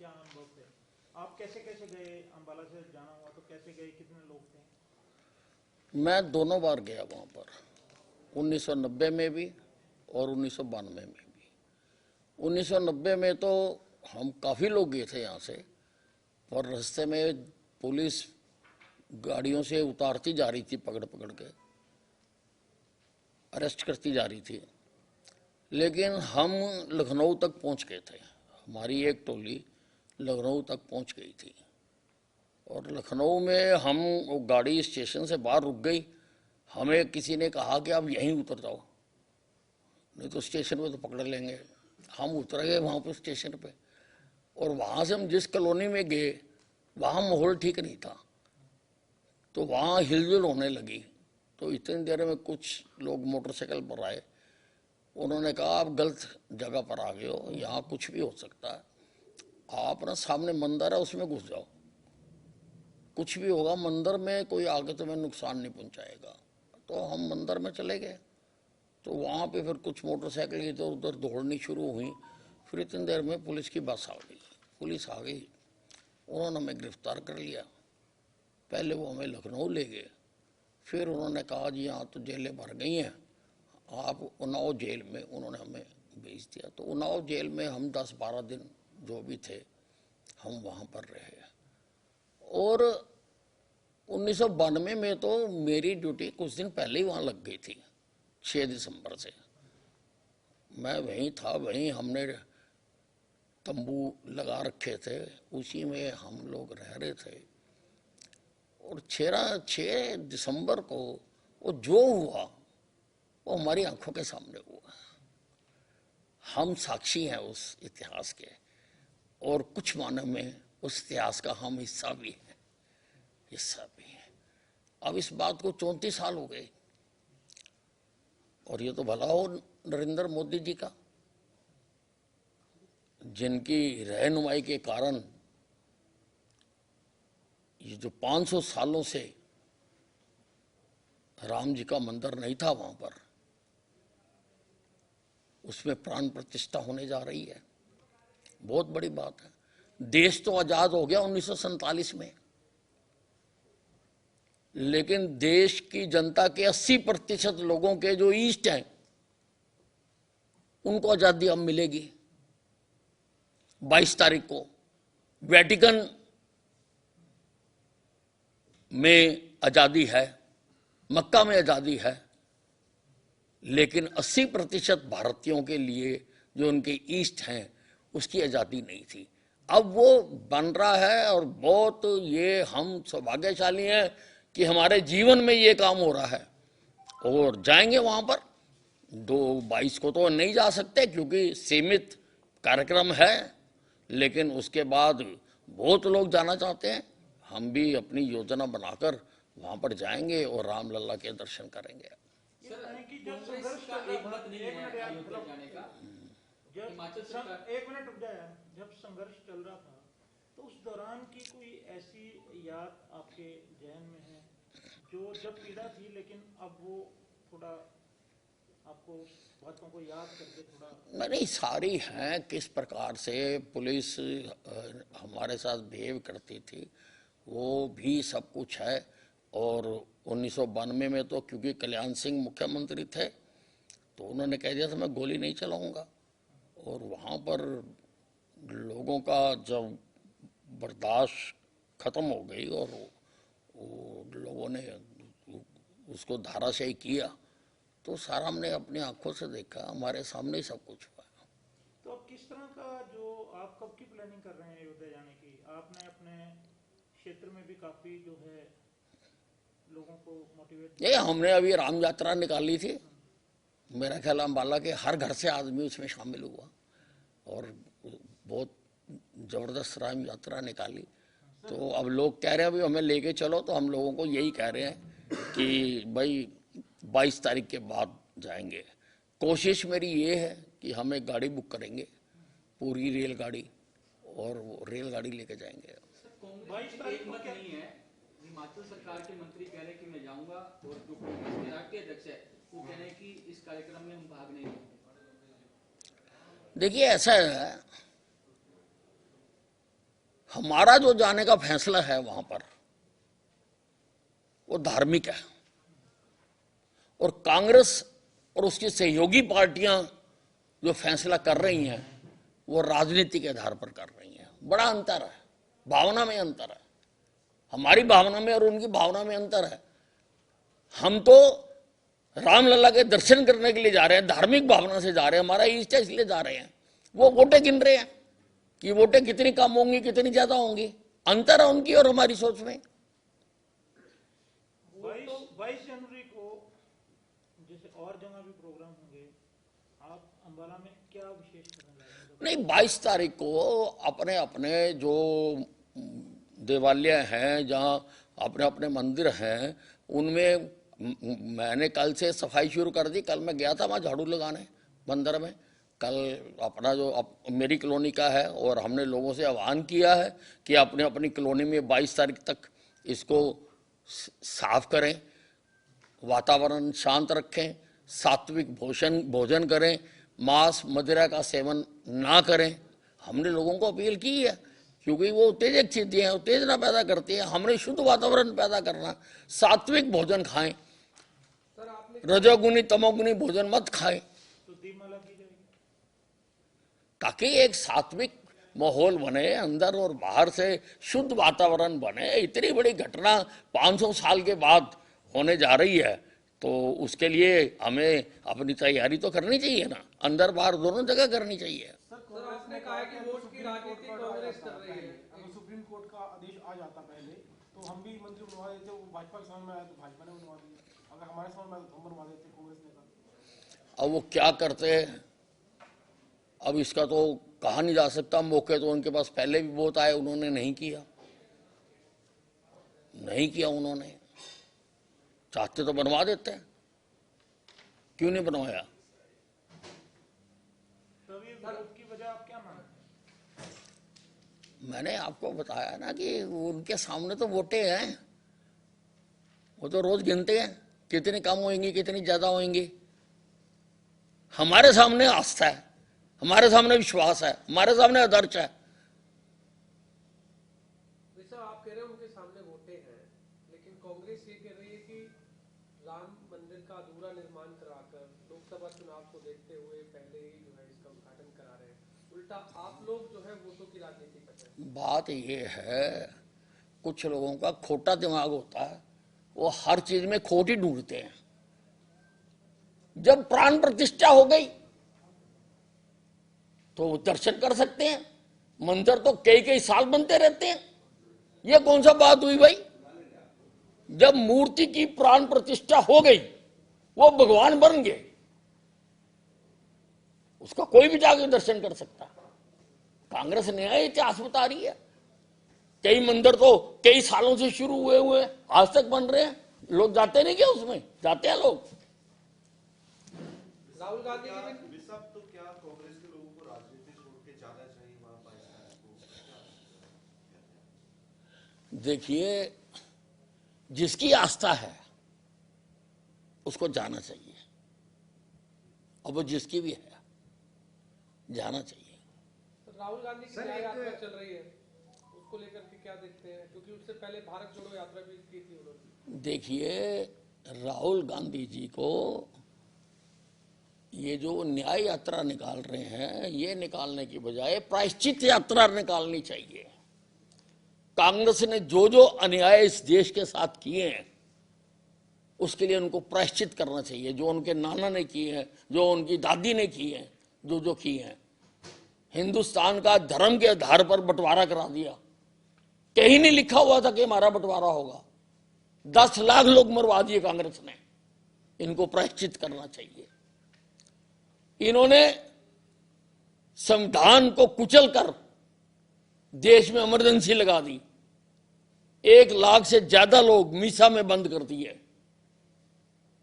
क्या अनुभव थे? आप कैसे कैसे गए? अंबाला से जाना हुआ तो कैसे गए, कितने लोग थे? मैं दोनों बार गया वहाँ पर, 1990 में भी और 1992 में भी। 1990 में तो हम काफ़ी लोग गए थे यहाँ से, और रास्ते में पुलिस गाड़ियों से उतारती जा रही थी, पकड़ पकड़ के अरेस्ट करती जा रही थी। लेकिन हम लखनऊ तक पहुँच गए थे, हमारी एक टोली लखनऊ तक पहुँच गई थी। और लखनऊ में हम वो गाड़ी स्टेशन से बाहर रुक गई। हमें किसी ने कहा कि आप यहीं उतर जाओ, नहीं तो स्टेशन पे तो पकड़ लेंगे। हम उतर गए वहाँ पर स्टेशन पे, और वहाँ से हम जिस कॉलोनी में गए वहाँ माहौल ठीक नहीं था, तो वहाँ हिलजुल होने लगी। तो इतनी देर में कुछ लोग मोटरसाइकिल पर आए, उन्होंने कहा आप गलत जगह पर आ गए हो, यहाँ कुछ भी हो सकता है, आप ना सामने मंदिर है उसमें घुस जाओ, कुछ भी होगा मंदिर में, कोई आगे तुम्हें नुकसान नहीं पहुंचाएगा। तो हम मंदिर में चले गए। तो वहाँ पे फिर कुछ मोटरसाइकिल इधर उधर दौड़नी शुरू हुई। फिर इतनी देर में पुलिस की बस आ गई, पुलिस आ गई, उन्होंने हमें गिरफ्तार कर लिया। पहले वो हमें लखनऊ ले गए, फिर उन्होंने कहा जी यहाँ तो जेलें भर गई हैं, आप उन्नाव जेल में, उन्होंने हमें भेज दिया। तो उन्नाव जेल में हम 10-12 दिन जो भी थे हम वहाँ पर रहे। और 1992 में तो मेरी ड्यूटी कुछ दिन पहले ही वहाँ लग गई थी, 6 दिसंबर से मैं वहीं था। वहीं हमने तंबू लगा रखे थे, उसी में हम लोग रह रहे थे। और 6 दिसंबर को वो जो हुआ वो हमारी आंखों के सामने हुआ। हम साक्षी हैं उस इतिहास के, और कुछ मानव में उस इतिहास का हम हिस्सा भी हैं। अब इस बात को 34 साल हो गए, और ये तो भला हो नरेंद्र मोदी जी का, जिनकी रहनुमाई के कारण ये जो 500 सालों से राम जी का मंदिर नहीं था वहां पर, उसमें प्राण प्रतिष्ठा होने जा रही है। बहुत बड़ी बात है। देश तो आजाद हो गया 1947 में, लेकिन देश की जनता के 80% लोगों के जो ईस्ट हैं उनको आजादी अब मिलेगी। 22 तारीख को वेटिकन में आजादी है, मक्का में आजादी है, लेकिन 80% भारतीयों के लिए जो उनके ईस्ट हैं उसकी आजादी नहीं थी। अब वो बन रहा है, और बहुत ये हम सौभाग्यशाली हैं कि हमारे जीवन में ये काम हो रहा है। और जाएंगे वहां पर 2/22 को तो नहीं जा सकते क्योंकि सीमित कार्यक्रम है, लेकिन उसके बाद बहुत लोग जाना चाहते हैं। हम भी अपनी योजना बनाकर वहां पर जाएंगे और रामलला के दर्शन करेंगे। एक मिनट रुक जाए। जब संघर्ष चल रहा था तो उस दौरान की कोई ऐसी याद आपके जहन में है जो जब पीड़ा थी लेकिन अब वो थोड़ा आपको बातों को याद करके थोड़ा? नहीं, सारी हैं। किस प्रकार से पुलिस हमारे साथ बिहेव करती थी वो भी सब कुछ है। और 1992 में तो क्योंकि कल्याण सिंह मुख्यमंत्री थे तो उन्होंने कह दिया था मैं गोली नहीं चलाऊंगा। और वहाँ पर लोगों का जब बर्दाश्त खत्म हो गई और वो लोगों ने उसको धाराशाही किया, तो सारा हमने अपनी आंखों से देखा, हमारे सामने ही सब कुछ हुआ। तो अब किस तरह का, जो आप कब की प्लानिंग कर रहे हैं अयोध्या जाने की? आपने अपने क्षेत्र में भी काफी जो है लोगों को मोटिवेट ये हमने अभी राम यात्रा निकाली थी, मेरा ख्याल अंबाला के हर घर से आदमी उसमें शामिल हुआ और बहुत जबरदस्त राम यात्रा निकाली। तो अब लोग कह रहे हैं अभी हमें लेके चलो, तो हम लोगों को यही कह रहे हैं कि भाई 22 तारीख के बाद जाएंगे। कोशिश मेरी ये है कि हम एक गाड़ी बुक करेंगे, पूरी रेलगाड़ी, और वो रेलगाड़ी लेके जाएंगे। कांग्रेस की एक मत नहीं है, हिमाचल सरकार के मंत्री कह रहे हैं कि मैं जाऊंगा, और जो कांग्रेस के राष्ट्रीय अध्यक्ष है वो कह रहे हैं कि इस कार्यक्रम में हम भाग नहीं लेंगे। देखिए ऐसा है, हमारा जो जाने का फैसला है वहां पर वो धार्मिक है, और कांग्रेस और उसकी सहयोगी पार्टियां जो फैसला कर रही हैं वो राजनीति के आधार पर कर रही हैं। बड़ा अंतर है, भावना में अंतर है, हमारी भावना में और उनकी भावना में अंतर है। हम तो रामलला के दर्शन करने के लिए जा रहे हैं, धार्मिक भावना से जा रहे हैं, हमारा इष्ट है इसलिए जा रहे हैं। वो वोटें गिन रहे हैं कि वोटें कितनी कम होंगी कितनी ज्यादा होंगी। अंतर है उनकी और हमारी सोच में। 22 जनवरी को जैसे और जगह भी प्रोग्राम होंगे, आप अंबाला में क्या विशेष करने लगेंगे? नहीं, 22 तारीख को अपने अपने जो देवालय हैं, जहाँ अपने अपने मंदिर हैं, उनमें मैंने कल से सफाई शुरू कर दी। कल मैं गया था वहाँ झाड़ू लगाने बंदर में। कल अपना जो मेरी कॉलोनी का है, और हमने लोगों से आह्वान किया है कि अपने अपनी कॉलोनी में 22 तारीख तक इसको साफ करें, वातावरण शांत रखें, सात्विक भोजन करें, मांस मदिरा का सेवन ना करें। हमने लोगों को अपील की है, क्योंकि वो उत्तेजक चीजें हैं, उत्तेजना पैदा करती है। हमने शुद्ध वातावरण पैदा करना, सात्विक भोजन खाएं, रजोगुनी तमोगुनी भोजन मत खाएं, तो दीपमाला की जाएगी ताकि एक सात्विक माहौल बने, अंदर और बाहर से शुद्ध वातावरण बने। इतनी बड़ी घटना 500 साल के बाद होने जा रही है, तो उसके लिए हमें अपनी तैयारी तो करनी चाहिए ना, अंदर बाहर दोनों जगह करनी चाहिए। सर, आपने कहा कि वोट की राजनीति कांग्रेस कर रही है। अगर सुप्रीम कोर्ट का आदेश आ जाता पहले, तो हम भी मंत्री बनवा देते, वो भाजपा के समझ में आया तो भाजपा ने बनवा दिया, अगर हमारे समझ में आया तो हम बनवा देते, कांग्रेस ने कहा। अब वो क्या करते हैं, अब इसका तो कहा नहीं जा सकता। मौके तो उनके पास पहले भी बहुत आए, उन्होंने नहीं किया उन्होंने। चाहते तो बनवा देते हैं, क्यों नहीं बनवाया? तभी विरोध की वजह आप क्या मानते हैं? मैंने आपको बताया ना कि उनके सामने तो वोटें हैं, वो तो रोज गिनते हैं कितनी कम होंगी कितनी ज्यादा होंगी। हमारे सामने आस्था है, हमारे सामने विश्वास है, हमारे सामने आदर्श है। वैसे आप कह रहे हैं उनके सामने वोटें हैं, लेकिन कांग्रेस ये कह रही है कि राम मंदिर का अधूरा निर्माण कराकर लोकसभा चुनाव को देखते हुए पहले ही जो है इसका उद्घाटन करा रहे हैं। उल्टा आप लोग जो है वोटों की राजनीति कर रहे हैं। बात ये है, कुछ लोगों का खोटा दिमाग होता है, वो हर चीज में खोट ही ढूंढते हैं। जब प्राण प्रतिष्ठा हो गई तो वो दर्शन कर सकते हैं। मंदिर तो कई साल बनते रहते हैं, ये कौन सा बात हुई भाई? जब मूर्ति की प्राण प्रतिष्ठा हो गई, वो भगवान बन गए, उसका कोई भी जाकर दर्शन कर सकता। कांग्रेस नया इतिहास बता रही है। कई मंदिर तो कई सालों से शुरू हुए आज तक बन रहे हैं, लोग जाते नहीं क्या? उसमें जाते हैं लोग। राहुल गांधी जी ने तो क्या कांग्रेस के लोगों को राजनीति छोड़ के जाना चाहिए वहां पाकिस्तान को? देखिए, जिसकी आस्था है उसको जाना चाहिए, अब वो जिसकी भी है जाना चाहिए। राहुल गांधी की न्याय यात्रा चल रही है, उसको लेकर के क्या देखते हैं? क्योंकि उससे पहले भारत जोड़ो यात्रा भी की थी उन्होंने। देखिए, राहुल गांधी जी को ये जो न्याय यात्रा निकाल रहे हैं, ये निकालने की बजाय प्रायश्चित यात्रा निकालनी चाहिए। कांग्रेस ने जो जो अन्याय इस देश के साथ किए हैं, उसके लिए उनको प्रायश्चित करना चाहिए। जो उनके नाना ने किए हैं, जो उनकी दादी ने किए हैं, जो किए हैं। हिंदुस्तान का धर्म के आधार पर बंटवारा करा दिया, कहीं नहीं लिखा हुआ था कि हमारा बंटवारा होगा। 10 लाख लोग मरवा दिए कांग्रेस ने, इनको प्रायश्चित करना चाहिए। इन्होंने संविधान को कुचल कर देश में इमरजेंसी लगा दी, 1 लाख से ज्यादा लोग मीसा में बंद कर दिए,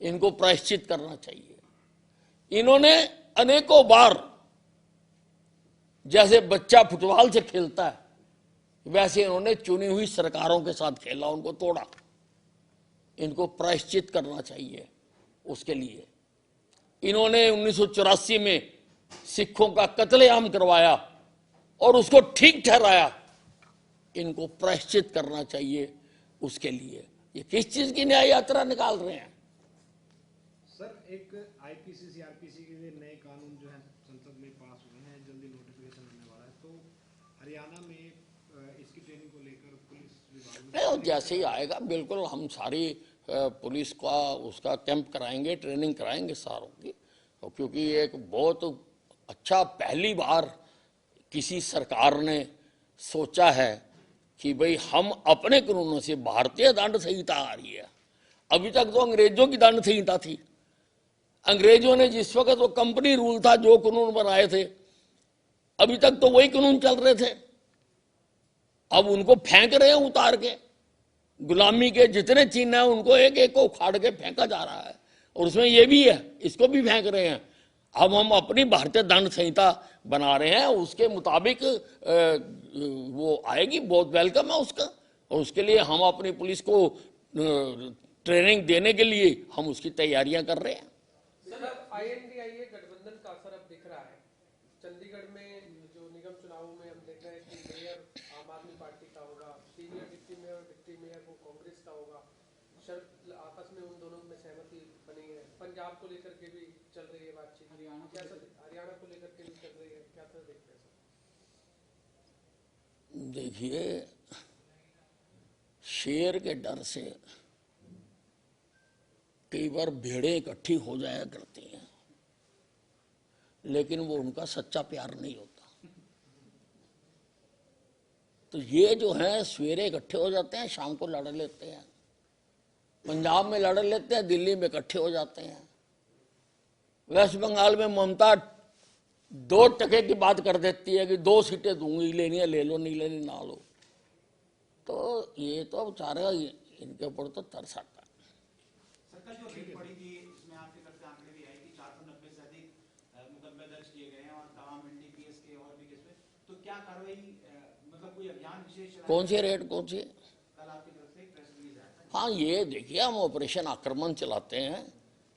इनको प्रायश्चित करना चाहिए। इन्होंने अनेकों बार, जैसे बच्चा फुटबॉल से खेलता है वैसे इन्होंने चुनी हुई सरकारों के साथ खेला, उनको तोड़ा, इनको प्रायश्चित करना चाहिए। उसके लिए इन्होंने 1984 में सिखों का कत्लेआम करवाया और उसको ठीक ठहराया इनको प्रायश्चित करना चाहिए उसके लिए। ये किस चीज की न्याय यात्रा निकाल रहे हैं? सर, एक आईपीसी सीआरपीसी के लिए नए कानून जो है संसद में पास हुए हैं, जल्दी नोटिफिकेशन होने वाला है, तो हरियाणा में इसकी ट्रेनिंग को लेकर पुलिस विभाग नहीं, और जैसे ही आएगा बिल्कुल हम सारी पुलिस का उसका कैंप कराएंगे, ट्रेनिंग कराएंगे सारों की, क्योंकि एक बहुत अच्छा पहली बार किसी सरकार ने सोचा है कि भाई हम अपने कानूनों से, भारतीय दंड संहिता आ रही है, अभी तक तो अंग्रेजों की दंड संहिता थी। अंग्रेजों ने जिस वक्त वो कंपनी रूल था जो कानून बनाए थे, अभी तक तो वही कानून चल रहे थे। अब उनको फेंक रहे हैं उतार के, गुलामी के जितने चिन्ह हैं उनको एक एक को उखाड़ के फेंका जा रहा है, और उसमें ये भी है, इसको भी फेंक रहे हैं। अब हम अपनी भारतीय दंड संहिता बना रहे हैं, उसके मुताबिक वो आएगी, बहुत वेलकम है उसका, और उसके लिए हम अपनी पुलिस को ट्रेनिंग देने के लिए हम उसकी तैयारियां कर रहे हैं। सर, INDIA गठबंधन का असर अब दिख रहा है। चंडीगढ़ में जो निगम चुनावों में हम देख रहे हैं कि मेयर आम आदमी पार्टी का होगा, सीनियर डिप्टी मेयर और डिप्टी मेयर वो कांग्रेस का होगा। आपस में उन दोनों में सहमति बनी है। पंजाब को लेकर के भी चल रही है बातचीत, हरियाणा को लेकर के भी चल रही है, क्या सर देखते हैं? देखिए, शेर के डर से कई बार भेड़ें इकट्ठी हो जाया करती हैं, लेकिन वो उनका सच्चा प्यार नहीं होता। तो ये जो है सवेरे इकट्ठे हो जाते हैं, शाम को लड़ लेते हैं, पंजाब में लड़ लेते हैं, दिल्ली में इकट्ठे हो जाते हैं। वेस्ट बंगाल में ममता 2 टके की बात कर देती है कि 2 सीटें दूंगी, लेनी है ले लो, नहीं लेनी ना लो। तो ये तो बेचारा इनके ऊपर तो तरस आता है। सरकार जो रेट पड़ी थी इसमें आपके तरफ से आंकड़े भी आए कि 490 से अधिक मुकदमे दर्ज किए गए हैं, और तमाम NDPS के और भी केस में, तो क्या कार्रवाई, मतलब कोई अभियान विशेष? कौन सी रेट, कौन सी? कल आपकी तरफ से प्रेस रिलीज आया था। हाँ, ये देखिए, हम ऑपरेशन आक्रमण चलाते हैं,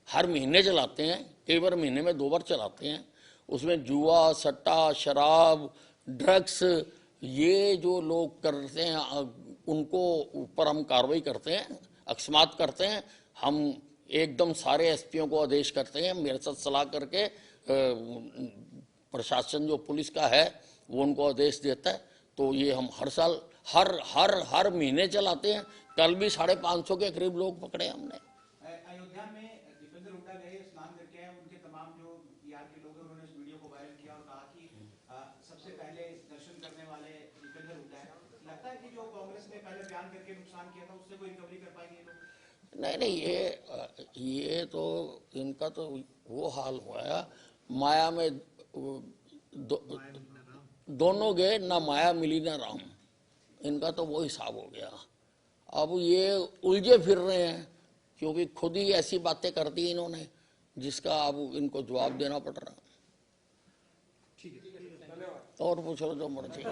हर महीने चलाते हैं, कई बार महीने में 2 बार चलाते हैं। उसमें जुआ, सट्टा, शराब, ड्रग्स, ये जो लोग करते हैं उनको ऊपर हम कार्रवाई करते हैं, अकस्मात करते हैं। हम एकदम सारे एसपीओ को आदेश करते हैं, मेरे साथ सलाह करके प्रशासन जो पुलिस का है वो उनको आदेश देता है। तो ये हम हर साल हर महीने चलाते हैं। कल भी 550 के करीब लोग पकड़े हमने। अयोध्या में दीपेंद्र हुड्डा गए, स्नान करके आए, उनके तमाम जो PR के लोग हैं उन्होंने इस वीडियो को वायरल किया और कहा कि सबसे पहले दर्शन करने वाले दीपेंद्र हुड्डा है। लगता है कि जो कांग्रेस ने पहले बयान करके नुकसान किया था उससे कोई रिकवरी कर पाएंगे लोग? नहीं, ये तो इनका तो वो हाल हुआ है, माया में दोनों गए, ना माया मिली ना राम, इनका तो वो हिसाब हो गया। अब ये उलझे फिर रहे हैं, क्योंकि खुद ही ऐसी बातें कर दी इन्होंने जिसका अब इनको जवाब देना पड़ रहा। ठीक है, और पूछो जो मर्जी।